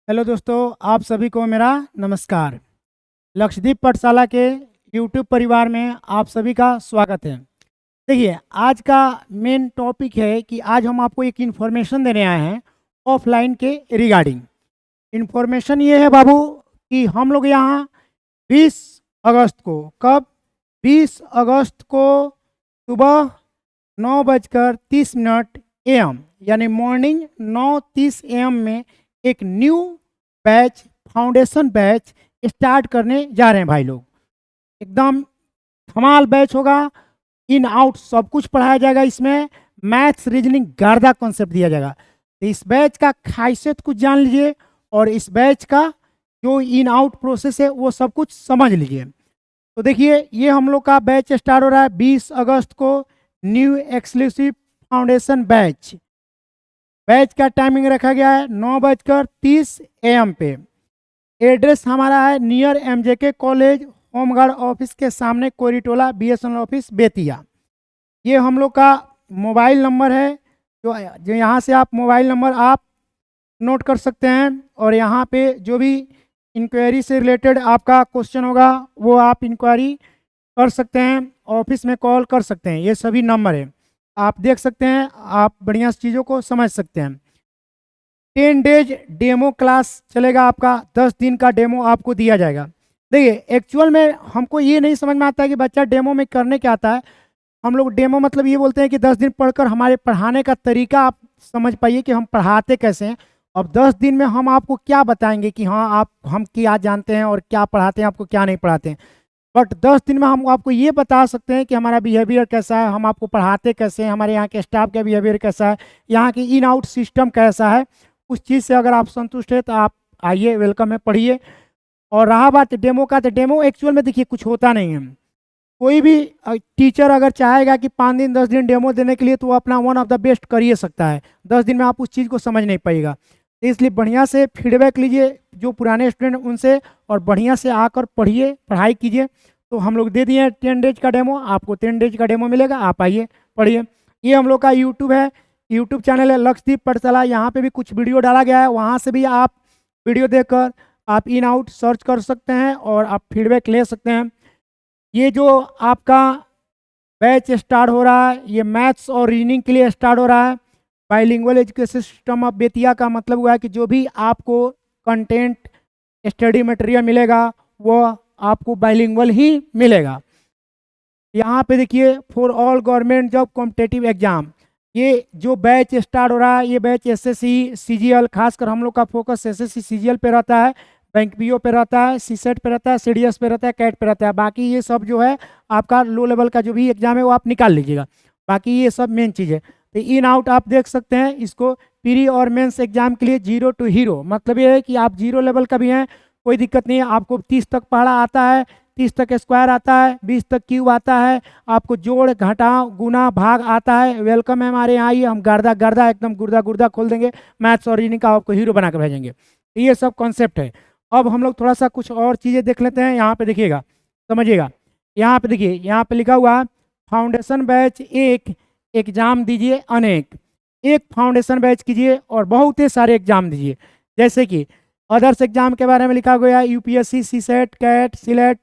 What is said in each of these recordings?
Hello दोस्तों, आप सभी को मेरा नमस्कार। लक्षद्वीप पाठशाला के यूट्यूब परिवार में आप सभी का स्वागत है। देखिए, आज का मेन टॉपिक है कि आज हम आपको एक इन्फॉर्मेशन देने आए हैं ऑफलाइन के रिगार्डिंग। इन्फॉर्मेशन ये है बाबू कि हम लोग यहाँ 20 अगस्त को, कब 20 अगस्त को सुबह 9:30 AM यानी मॉर्निंग 9:30 AM में एक new batch, foundation batch start करने जा रहे हैं भाई लोग। एकदम कमाल बैच होगा। इन आउट सब कुछ पढ़ाया जाएगा। इसमें मैथ्स, रीजनिंग, गार्दा कॉन्सेप्ट दिया जाएगा। तो इस बैच का खासियत कुछ जान लीजिए और इस बैच का जो इन आउट प्रोसेस है वो सब कुछ समझ लीजिए। तो देखिए, ये हम लोग का बैच स्टार्ट हो रहा है 20 अगस्त को। New exclusive foundation batch. Batch का टाइमिंग रखा गया है 9:30 AM पे। एड्रेस हमारा है near MJK college, home guard office के सामने, कोरीटोला, BSNL ऑफिस, बेतिया। ये हम लोग का मोबाइल नंबर है। जो यहाँ से आप मोबाइल नंबर आप नोट कर सकते हैं और यहाँ पे जो भी इंक्वायरी से रिलेटेड आपका क्वेश्चन होगा वो आप इंक्वायरी कर सकते हैं, ऑफिस में कॉल कर सकते हैं। ये सभी नंबर है, आप देख सकते हैं, आप बढ़िया चीज़ों को समझ सकते हैं। 10 डेज डेमो क्लास चलेगा आपका, 10 दिन का डेमो आपको दिया जाएगा। देखिए, एक्चुअल में हमको ये नहीं समझ में आता है कि बच्चा डेमो में करने क्या आता है। हम लोग डेमो मतलब ये बोलते हैं कि 10 दिन पढ़कर हमारे पढ़ाने का तरीका आप समझ पाइए कि हम पढ़ाते कैसे हैं। अब 10 दिन में हम आपको क्या बताएंगे कि हाँ आप हम क्या जानते हैं और क्या पढ़ाते हैं, आपको क्या नहीं पढ़ाते हैं। बट 10 दिन में हम आपको ये बता सकते हैं कि हमारा बिहेवियर कैसा है, हम आपको पढ़ाते कैसे हैं, हमारे यहाँ के स्टाफ का बिहेवियर कैसा है, यहाँ की इन आउट सिस्टम कैसा है। उस चीज़ से अगर आप संतुष्ट हैं तो आप आइए, वेलकम है, पढ़िए। और रहा बात डेमो का, तो डेमो एक्चुअल में देखिए कुछ होता नहीं है। कोई भी टीचर अगर चाहेगा कि 5 दिन 10 दिन डेमो देने के लिए, तो वो अपना वन ऑफ द बेस्ट कर ही सकता है। 10 दिन में आप उस चीज़ को समझ नहीं पाएगा। तो इसलिए बढ़िया से फीडबैक लीजिए जो पुराने स्टूडेंट उनसे, और बढ़िया से आकर पढ़िए, पढ़ाई कीजिए। तो हम लोग दे दिए 10 डेज का डेमो, आपको 10 डेज का डेमो मिलेगा, आप आइए पढ़िए। ये हम लोग का यूट्यूब है, यूट्यूब चैनल है लक्षद्वीप पाठशाला। यहाँ पे भी कुछ वीडियो डाला गया है, वहाँ से भी आप वीडियो देखकर आप इन आउट सर्च कर सकते हैं और आप फीडबैक ले सकते हैं। ये जो आपका बैच स्टार्ट हो रहा है, ये मैथ्स और रीजनिंग के लिए स्टार्ट हो रहा है। Bilingual education system of Bettiah का मतलब हुआ है कि जो भी आपको कंटेंट, स्टडी मटेरियल मिलेगा वो आपको बाइलिंगुअल ही मिलेगा। यहाँ पे देखिए, for all government job competitive exam, ये जो बैच स्टार्ट हो रहा है, ये बैच SSC CGL, खासकर हम लोग का फोकस SSC CGL पे रहता है, बैंक PO पे रहता है, CSET पे रहता है, CDS पे रहता है, कैट पे रहता है। बाकी ये सब जो है आपका लो लेवल का जो भी एग्जाम है वो आप निकाल लीजिएगा। बाकी ये सब मेन चीज़ है। तो इन आउट आप देख सकते हैं इसको। प्री और मेंस एग्जाम के लिए 0 to हीरो, मतलब ये है कि आप 0 लेवल का भी हैं, कोई दिक्कत नहीं है। आपको 30 तक पढ़ा आता है, 30 तक स्क्वायर आता है, 20 तक क्यूब आता है, आपको जोड़ घटाव गुना भाग आता है, वेलकम है हमारे यहाँ। आइए, हम गर्दा गर्दा एकदम गुर्दा गुर्दा खोल देंगे, मैथ्स और रीजनिंग का आपको हीरो बना कर भेजेंगे। तो ये सब कॉन्सेप्ट है। अब हम लोग थोड़ा सा कुछ और चीज़ें देख लेते हैं। यहाँ पे देखिएगा, समझिएगा। यहाँ पे देखिए, यहाँ पे लिखा हुआ फाउंडेशन बैच एक, एग्जाम दीजिए अनेक। एक फाउंडेशन बैच कीजिए और बहुत ही सारे एग्जाम दीजिए। जैसे कि अदर्स एग्जाम के बारे में लिखा गया है, UPSC, CSET, CAT, CLAT,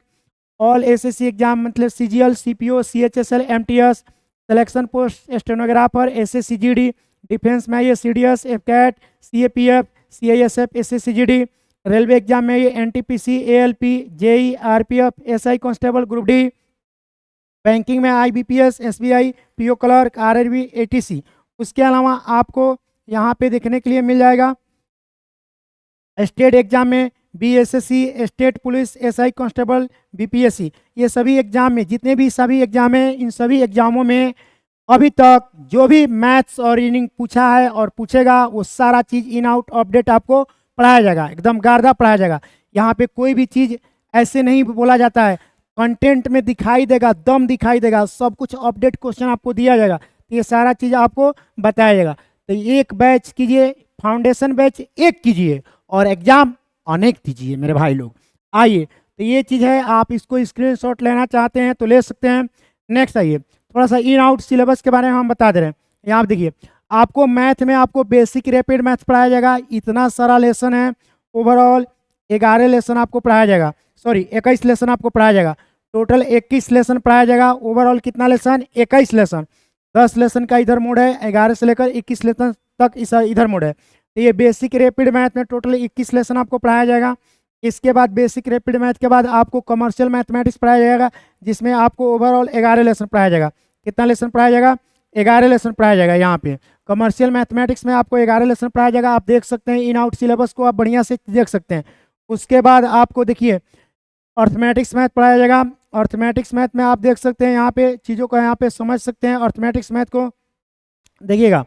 all SSC exam मतलब CGL, CPO, CHSL, MTS, selection post stenographer, SSC GD, defence में ये CDS, FCAT, CAPF, CISF, SSC GD, railway exam में ये NTPC, ALP, JE, RPF, SI constable, group D, banking में IBPS, SBI, PO clerk, RRB, ATC। उसके अलावा आपको यहाँ पे देखने के लिए मिल जाएगा स्टेट एग्जाम में BSSC, state police, SI constable, BPSC। ये सभी एग्जाम में, जितने भी सभी एग्जाम हैं, इन सभी एग्जामों में अभी तक जो भी मैथ्स और रीजनिंग पूछा है और पूछेगा वो सारा चीज़ इन आउट अपडेट आपको पढ़ाया जाएगा, एकदम गार्दा पढ़ाया जाएगा। यहाँ पे कोई भी चीज़ ऐसे नहीं बोला जाता है, कंटेंट में दिखाई देगा, दम दिखाई देगा, सब कुछ अपडेट क्वेश्चन आपको दिया जाएगा। तो ये सारा चीज़ आपको बताया जाएगा। तो एक बैच कीजिए, फाउंडेशन बैच एक कीजिए और एग्जाम अनेक दीजिए मेरे भाई लोग। आइए, तो ये चीज़ है, आप इसको स्क्रीनशॉट लेना चाहते हैं तो ले सकते हैं। नेक्स्ट आइए, थोड़ा सा इन आउट सिलेबस के बारे में हम बता दे रहे हैं। यहाँ देखिए, आपको मैथ में आपको बेसिक रैपिड मैथ पढ़ाया जाएगा, इतना सारा लेसन है। ओवरऑल 11 लेसन आपको पढ़ाया जाएगा, सॉरी 21 लेसन आपको पढ़ाया जाएगा। टोटल 21 लेसन पढ़ाया जाएगा। ओवरऑल कितना लेसन? 21 लेसन। 10 लेसन का इधर मोड है, 11 से लेकर 21 लेसन तक इस इधर मोड है। तो ये बेसिक रैपिड मैथ में टोटल 21 लेसन आपको पढ़ाया जाएगा। इसके बाद बेसिक रैपिड मैथ के बाद आपको कमर्शियल मैथमेटिक्स पढ़ाया जाएगा, जिसमें आपको ओवरऑल 11 लेसन पढ़ाया जाएगा। कितना लेसन पढ़ाया जाएगा? 11 लेसन पढ़ाया जाएगा। यहाँ पे कमर्शियल मैथमेटिक्स में आपको 11 लेसन पढ़ाया जाएगा। आप देख सकते हैं इन आउट सिलेबस को, आप बढ़िया से देख सकते हैं। उसके बाद आपको देखिए अर्थमेटिक्स मैथ पढ़ाया जाएगा। अर्थमेटिक्स मैथ में आप देख सकते हैं यहाँ पे चीज़ों को यहाँ पे समझ सकते हैं। अर्थमेटिक्स मैथ को देखिएगा,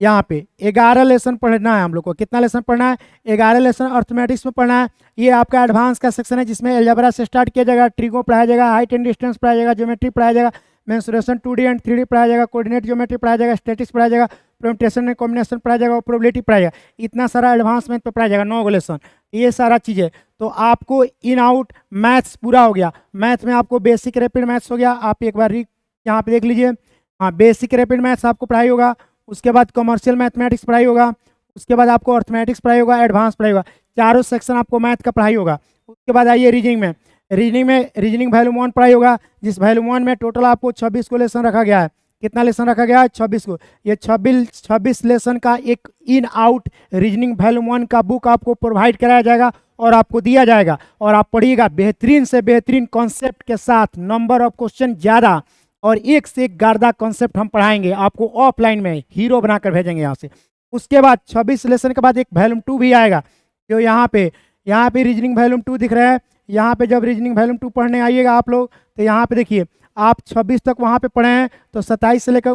यहाँ पे 11 लेसन पढ़ना है हम लोग को। कितना लेसन पढ़ना है? 11 लेसन अर्थमेटिक्स में पढ़ना है। ये आपका एडवांस का सेक्शन है, जिसमें अलजेब्रा से स्टार्ट किया जाएगा, ट्रिगो पढ़ाया जाएगा, हाइट एंड डिस्टेंस पढ़ाया जाएगा, ज्योमेट्री पढ़ाया जाएगा, मेंसुरेशन 2D एंड 3D पढ़ाया जाएगा, कोऑर्डिनेट ज्योमेट्री पढ़ाया जाएगा, स्टैटिक्स पढ़ाया जाएगा, परम्यूटेशन एंड कॉम्बिनेशन पढ़ाया जाएगा और प्रोबेबिलिटी पढ़ाया जाएगा। इतना सारा एडवांस मैथ पे पढ़ाया जाएगा, 9 लेसन, ये सारा चीज़ें। तो आपको इन आउट मैथ्स पूरा हो गया। मैथ में आपको बेसिक रैपिड मैथ्स हो गया। आप एक बार यहाँ पे देख लीजिए, हाँ बेसिक रैपिड मैथ्स आपको पढ़ाई होगा। उसके बाद कमर्शियल मैथमेटिक्स पढ़ाई होगा। उसके बाद आपको अर्थमेटिक्स पढ़ाई होगा, एडवांस पढ़ाई होगा। चारों सेक्शन आपको मैथ का पढ़ाई होगा। उसके बाद आइए रीजनिंग में। रीजनिंग वैल्यूम 1 पढ़ाई होगा, जिस वैल्यूम 1 में टोटल आपको 26 को लेसन रखा गया है। कितना लेसन रखा गया है? 26 को। ये 26 लेसन का एक इन आउट रीजनिंग वैल्यूम 1 का बुक आपको प्रोवाइड कराया जाएगा और आपको दिया जाएगा, और आप पढ़िएगा बेहतरीन से बेहतरीन कॉन्सेप्ट के साथ, नंबर ऑफ क्वेश्चन ज़्यादा और एक से एक गार्दा कॉन्सेप्ट हम पढ़ाएंगे आपको। ऑफलाइन में हीरो बनाकर भेजेंगे यहाँ से। उसके बाद 26 लेसन के बाद एक वैल्यूम 2 भी आएगा, जो यहाँ पे रीजनिंग वैल्यूम 2 दिख रहा है। यहाँ पे जब रीजनिंग वैल्यूम 2 पढ़ने आइएगा आप लोग, तो यहाँ पे देखिए आप 26 तक वहाँ पे पढ़े हैं, तो 27 से लेकर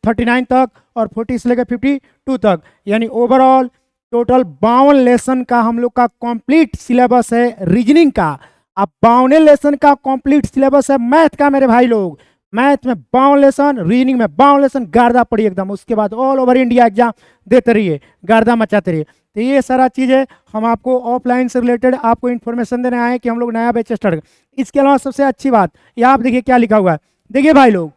39 तक और 40 से लेकर 52 तक, यानी ओवरऑल टोटल 52 लेसन का हम लोग का कंप्लीट सिलेबस है रीजनिंग का। अब 52 लेसन का कंप्लीट सिलेबस है मैथ का मेरे भाई लोग। मैथ में 52 लेसन, रीजनिंग में 52 लेसन, गार्दा पढ़िए एकदम। उसके बाद ऑल ओवर इंडिया एग्जाम देते रहिए, गार्दा मचाते रहिए। तो ये सारा चीज़ें हम आपको ऑफलाइन से रिलेटेड आपको इन्फॉर्मेशन देने आए हैं कि हम लोग नया बैच स्टार्ट। इसके अलावा सबसे अच्छी बात यहाँ आप देखिए क्या लिखा हुआ है। देखिए भाई लोग,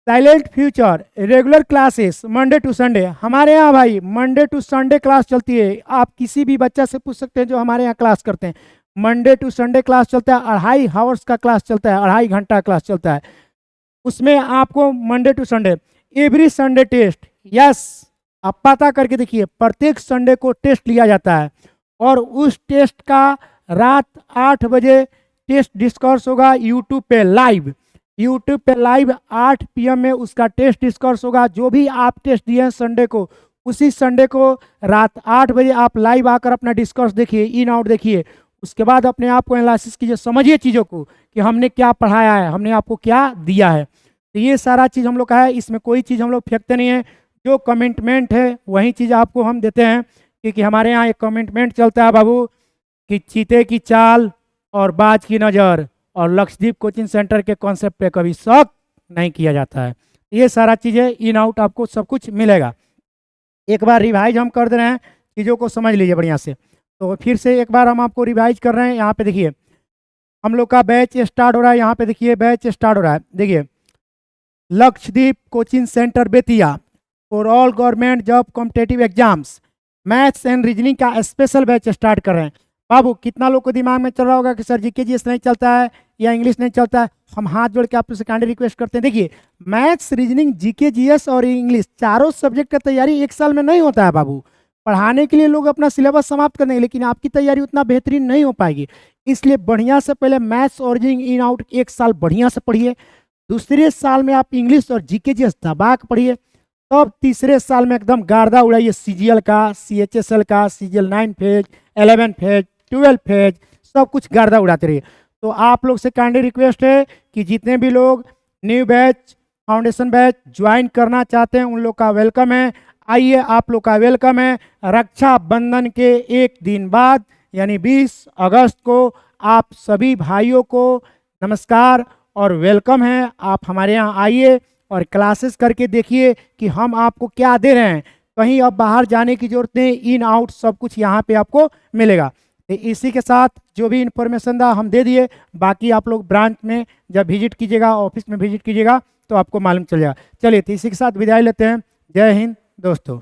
silent future regular classes Monday to Sunday. हमारे यहाँ भाई मंडे टू संडे क्लास चलती है। आप किसी भी बच्चा से पूछ सकते हैं जो हमारे यहाँ क्लास करते हैं। मंडे टू संडे क्लास चलता है, 2.5 आवर्स का क्लास चलता है, 2.5 घंटा क्लास चलता है। उसमें आपको Monday to Sunday every Sunday test, yes आप पता करके देखिए, प्रत्येक संडे को टेस्ट लिया जाता है और उस टेस्ट का रात 8 बजे टेस्ट डिस्कर्स होगा यूट्यूब पे लाइव। यूट्यूब पे लाइव 8 PM में उसका टेस्ट डिस्कर्स होगा। जो भी आप टेस्ट दिए हैं संडे को, उसी संडे को रात 8 बजे आप लाइव आकर अपना डिस्कर्स देखिए, इन आउट देखिए। उसके बाद अपने आप को एनालिसिस कीजिए, समझिए चीज़ों को कि हमने क्या पढ़ाया है, हमने आपको क्या दिया है। तो ये सारा चीज़ हम लोग का है, इसमें कोई चीज़ हम लोग फेंकते नहीं है। जो कमिटमेंट है वही चीज़ आपको हम देते हैं, क्योंकि हमारे यहाँ एक कमिटमेंट चलता है बाबू कि चीते की चाल और बाज की नज़र और लक्षद्वीप कोचिंग सेंटर के कॉन्सेप्ट पे कभी शक नहीं किया जाता है। ये सारा चीज़ें इन आउट आपको सब कुछ मिलेगा। एक बार रिवाइज हम कर दे रहे हैं, चीज़ों को समझ लीजिए बढ़िया से। तो फिर से एक बार हम आपको रिवाइज कर रहे हैं। यहाँ पे देखिए हम लोग का बैच स्टार्ट हो रहा है। यहाँ पे देखिए बैच स्टार्ट हो रहा है। देखिए Lakshadweep coaching centre Bettiah for all government job competitive exams maths and reasoning का स्पेशल बैच स्टार्ट कर रहे हैं। बाबू कितना लोग को दिमाग में चल रहा होगा कि सर जीके जीएस नहीं चलता है या इंग्लिश नहीं चलता है। हम हाथ जोड़ के आप लोग से काइंडली रिक्वेस्ट करते हैं, देखिए मैथ्स रीजनिंग जीके जीएस और इंग्लिश चारों सब्जेक्ट का तैयारी एक साल में नहीं होता है बाबू। पढ़ाने के लिए लोग अपना सिलेबस समाप्त कर देंगे, लेकिन आपकी तैयारी उतना बेहतरीन नहीं हो पाएगी। इसलिए बढ़िया से पहले मैथ्स और रीजनिंग इन आउट एक साल बढ़िया से पढ़िए। दूसरे साल में आप इंग्लिश और जीके जीएस दबा के पढ़िए। तब तीसरे साल में एकदम गार्दा उड़ाइए सीजीएल का, सीएचएसएल का, सीजीएल 9 फेज, 11 फेज, 12 फेज, सब कुछ गार्दा उड़ाते रहिए। तो आप लोग से काइंडली रिक्वेस्ट है कि जितने भी लोग new batch foundation batch join करना चाहते हैं उन लोग का वेलकम है। आइए आप लोग का वेलकम है। रक्षाबंधन के एक दिन बाद यानी 20 अगस्त को आप सभी भाइयों को नमस्कार और वेलकम है। आप हमारे यहाँ आइए और क्लासेस करके देखिए कि हम आपको क्या दे रहे हैं। कहीं अब बाहर जाने की जरूरत नहीं, इन आउट सब कुछ यहाँ पे आपको मिलेगा। तो इसी के साथ जो भी इन्फॉर्मेशन था हम दे दिए। बाकी आप लोग ब्रांच में जब विजिट कीजिएगा, ऑफिस में विजिट कीजिएगा तो आपको मालूम चल जाएगा। चलिए तो इसी के साथ विदाई लेते हैं। जय हिंद दोस्तों।